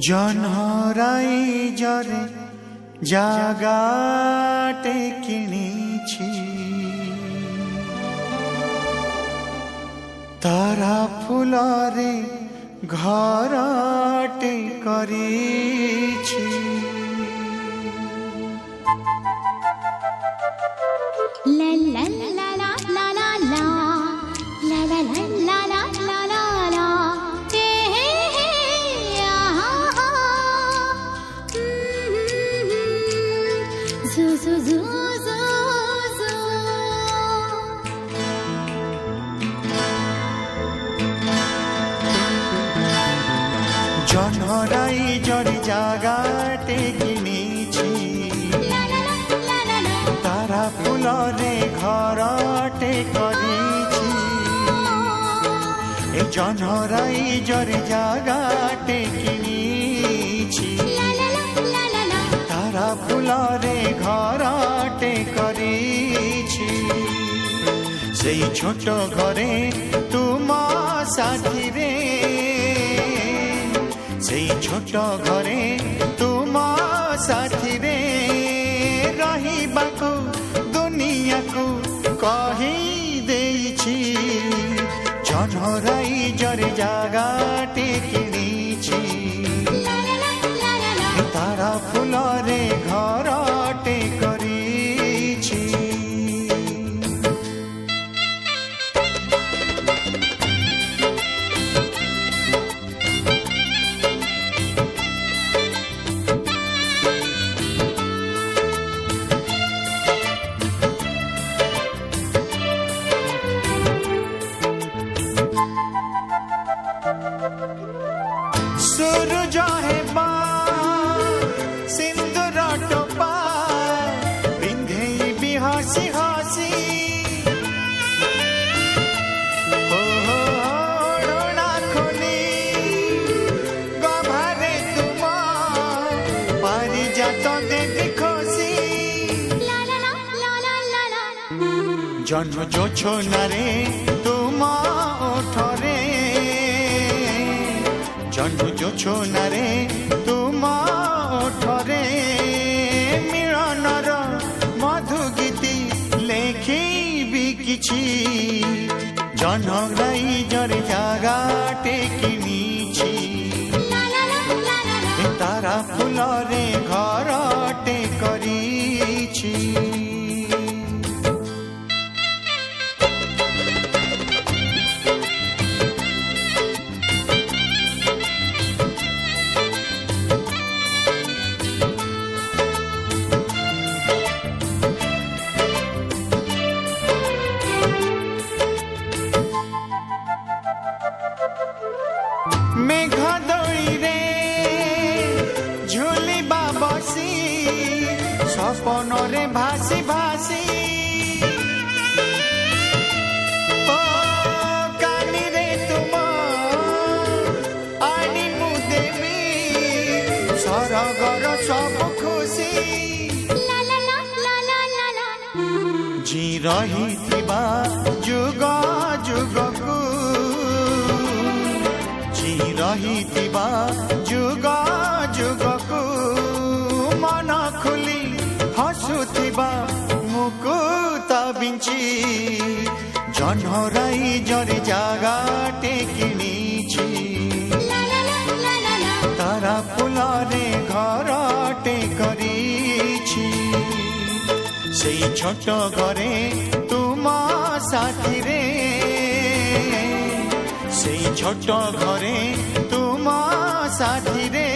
জনহরাই জরে জাগাটে কিনিছি তারা ফুলরে ঘরটে করিছি লা লা লা লা লা লা লা লা লা লা লা লা লা লা হে হে হে আহা হা জু জু জু জু জু জনহরাই জরে জাগাটে কিনিছি তারা ফুলরে ঘরটে করিছি এই জনহরাই জরে জাগাটে কিনিছি তারা ফুলরে ঘরটে করিছি সেই ছোট ঘরে তুমা সাথীরে সেই ছোট ঘরে তুমা সাথীরে রহিবাকু দুনিয়াকু কহি দেইছি জনহরাই জরে জাগাটে কিনিছি তারা ফুলরে ঘরটে করিছি সূরজ হেবা সিন্দুর টোপা পিন্ধেইবি হাসি হাসি ওড়না খুলি গভারে তুমা পারিজাত দেখি খুশি জন্ম জোছনারে তুমা ওঠরে জন্ম জোছনারে তুমা ওঠরে মিলনর মধু গীতি লেখিবি কিছু জনহরাই জরে জাগাটে কিনিছি তারা ফুলরে ঘরটে করিছি মেঘ দড়িরে ঝুলিবা বসি স্বপনরে ভাসি ভাসি ও কানিরে তুম আনি মু দেবি সরগর সব খুশি জি রহিথিবা যুগ যুগকু রহিথিবা যুগ যুগকু মন খুলি হসুথিবা মুকুত বিঞ্চি জনহরাই জরে জাগাটে কিনিছি তারা ফুলরে ঘরটে করিছি সেই ছোট ঘরে তুমা সাথীরে সেই ছোট ঘরে তুমা সাথীরে